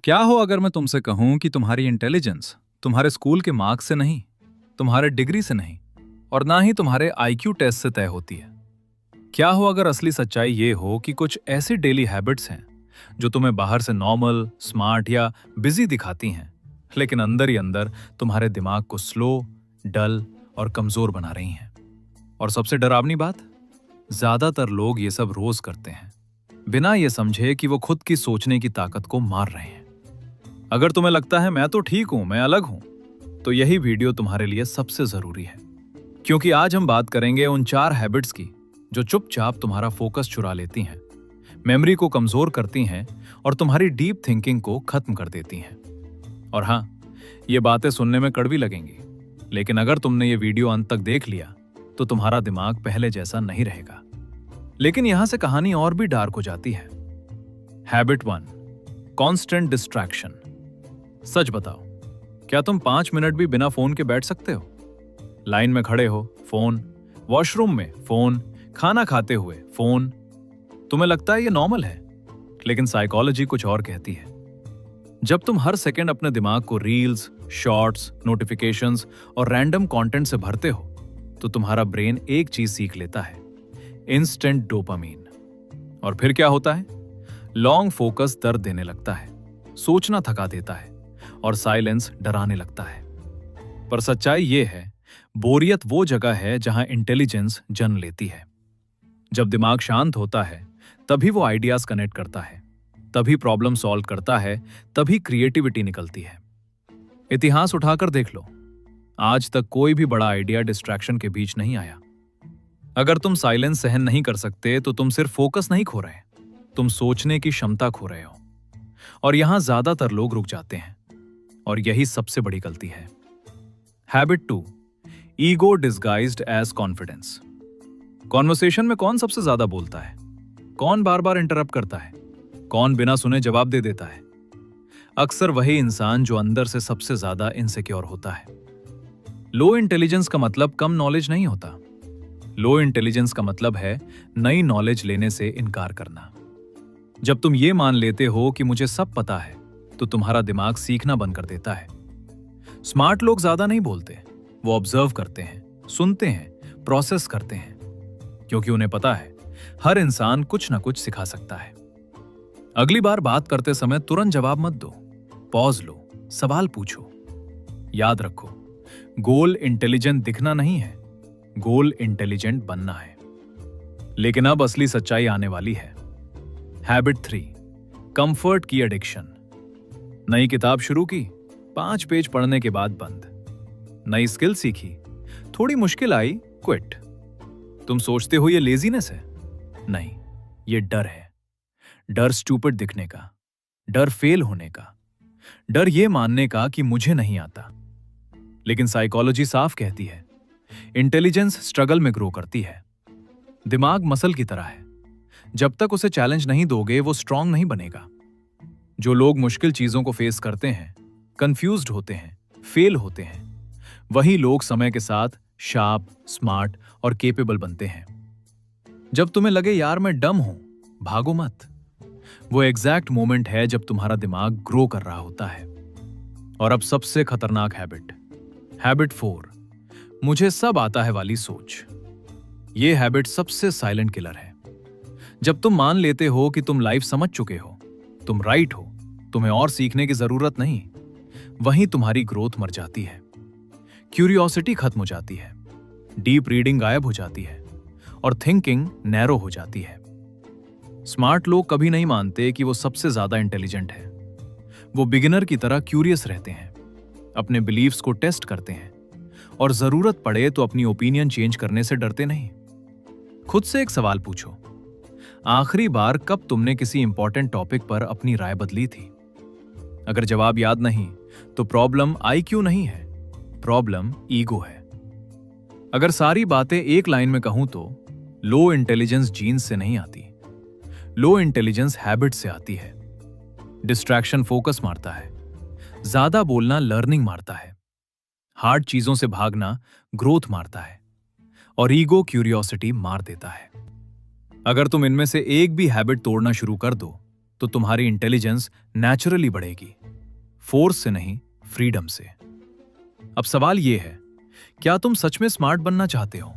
क्या हो अगर मैं तुमसे कहूं कि तुम्हारी इंटेलिजेंस तुम्हारे स्कूल के मार्क्स से नहीं, तुम्हारे डिग्री से नहीं, और ना ही तुम्हारे आईक्यू टेस्ट से तय होती है। क्या हो अगर असली सच्चाई ये हो कि कुछ ऐसी डेली हैबिट्स हैं जो तुम्हें बाहर से नॉर्मल, स्मार्ट या बिजी दिखाती हैं, लेकिन अंदर ही अंदर तुम्हारे दिमाग को स्लो, डल और कमजोर बना रही हैं। और सबसे डरावनी बात, ज्यादातर लोग ये सब रोज करते हैं बिना ये समझे कि वो खुद की सोचने की ताकत को मार रहे हैं। अगर तुम्हें लगता है मैं तो ठीक हूं, मैं अलग हूं, तो यही वीडियो तुम्हारे लिए सबसे जरूरी है। क्योंकि आज हम बात करेंगे उन 4 हैबिट्स की जो चुपचाप तुम्हारा फोकस चुरा लेती हैं, मेमोरी को कमजोर करती हैं और तुम्हारी डीप थिंकिंग को खत्म कर देती हैं। और हां, ये बातें सुनने में कड़वी लगेंगी, लेकिन अगर तुमने ये वीडियो अंत तक देख लिया तो तुम्हारा दिमाग पहले जैसा नहीं रहेगा। लेकिन यहां से कहानी और भी डार्क हो जाती है। Habit 1, constant distraction. सच बताओ, क्या तुम 5 मिनट भी बिना फोन के बैठ सकते हो? लाइन में खड़े हो, फोन; वॉशरूम में फोन; खाना खाते हुए फोन। तुम्हें लगता है ये नॉर्मल है, लेकिन साइकोलॉजी कुछ और कहती है। जब तुम हर सेकंड अपने दिमाग को रील्स, शॉर्ट्स, नोटिफिकेशंस और रैंडम कंटेंट से भरते हो, तो तुम्हारा ब्रेन एक चीज सीख लेता है, इंस्टेंट डोपामीन। और फिर क्या होता है? लॉन्ग फोकस दर्द देने लगता है, सोचना थका देता है और साइलेंस डराने लगता है। पर सच्चाई यह है, बोरियत वो जगह है जहां इंटेलिजेंस जन्म लेती है। जब दिमाग शांत होता है, तभी वो आइडियाज कनेक्ट करता है, तभी प्रॉब्लम सॉल्व करता है, तभी क्रिएटिविटी निकलती है। इतिहास उठाकर देख लो, आज तक कोई भी बड़ा आइडिया डिस्ट्रैक्शन के बीच नहीं आया। अगर तुम साइलेंस सहन नहीं कर सकते तो तुम सिर्फ फोकस नहीं खो रहे, तुम सोचने की क्षमता खो रहे हो। और यहां ज्यादातर लोग रुक जाते हैं, और यही सबसे बड़ी गलती है। Habit 2, ego disguised as confidence. Conversation में कौन सबसे ज्यादा बोलता है? कौन बार बार इंटरप्ट करता है? कौन बिना सुने जवाब दे देता है? अक्सर वही इंसान जो अंदर से सबसे ज्यादा इनसिक्योर होता है। लो इंटेलिजेंस का मतलब कम नॉलेज नहीं होता। लो इंटेलिजेंस का मतलब है नई नॉलेज लेने से इनकार करना। जब तुम ये मान लेते हो कि मुझे सब पता है, तो तुम्हारा दिमाग सीखना बंद कर देता है। स्मार्ट लोग ज्यादा नहीं बोलते, वो ऑब्जर्व करते हैं, सुनते हैं, प्रोसेस करते हैं, क्योंकि उन्हें पता है हर इंसान कुछ ना कुछ सिखा सकता है। अगली बार बात करते समय तुरंत जवाब मत दो, पॉज लो, सवाल पूछो। याद रखो, गोल इंटेलिजेंट दिखना नहीं है, गोल इंटेलिजेंट बनना है। लेकिन अब असली सच्चाई आने वाली है। हैबिट 3, कंफर्ट की एडिक्शन। नई किताब शुरू की, 5 पेज पढ़ने के बाद बंद। नई स्किल सीखी, थोड़ी मुश्किल आई, क्विट। तुम सोचते हो ये लेजीनेस है? नहीं, ये डर है। डर स्टूपिड दिखने का, डर फेल होने का, डर ये मानने का कि मुझे नहीं आता। लेकिन साइकोलॉजी साफ कहती है, इंटेलिजेंस स्ट्रगल में ग्रो करती है। दिमाग मसल की तरह है, जब तक उसे चैलेंज नहीं दोगे वो स्ट्रांग नहीं बनेगा। जो लोग मुश्किल चीजों को फेस करते हैं, कंफ्यूज्ड होते हैं, फेल होते हैं, वही लोग समय के साथ शार्प, स्मार्ट और केपेबल बनते हैं। जब तुम्हें लगे यार मैं डम हूं, भागो मत। वो एग्जैक्ट मोमेंट है जब तुम्हारा दिमाग ग्रो कर रहा होता है। और अब सबसे खतरनाक हैबिट, हैबिट 4, मुझे सब आता है वाली सोच। यह हैबिट सबसे साइलेंट किलर है। जब तुम मान लेते हो कि तुम लाइफ समझ चुके हो, तुम राइट हो, तुम्हें और सीखने की जरूरत नहीं, वहीं तुम्हारी ग्रोथ मर जाती है। क्यूरियोसिटी खत्म हो जाती है, डीप रीडिंग गायब हो जाती है और थिंकिंग नैरो हो जाती है। स्मार्ट लोग कभी नहीं मानते कि वो सबसे ज्यादा इंटेलिजेंट है। वो बिगिनर की तरह क्यूरियस रहते हैं, अपने बिलीव्स को टेस्ट करते हैं और जरूरत पड़े तो अपनी ओपिनियन चेंज करने से डरते नहीं। खुद से एक सवाल पूछो, आखिरी बार कब तुमने किसी इंपॉर्टेंट टॉपिक पर अपनी राय बदली थी? अगर जवाब याद नहीं, तो प्रॉब्लम आईक्यू नहीं है, प्रॉब्लम ईगो है। अगर सारी बातें एक लाइन में कहूं तो लो इंटेलिजेंस जीन्स से नहीं आती, लो इंटेलिजेंस हैबिट से आती है। डिस्ट्रैक्शन फोकस मारता है, ज्यादा बोलना लर्निंग मारता है, हार्ड चीजों से भागना ग्रोथ मारता है और ईगो क्यूरियोसिटी मार देता है। अगर तुम इनमें से एक भी हैबिट तोड़ना शुरू कर दो, तो तुम्हारी इंटेलिजेंस नेचुरली बढ़ेगी, फोर्स से नहीं, फ्रीडम से। अब सवाल यह है, क्या तुम सच में स्मार्ट बनना चाहते हो?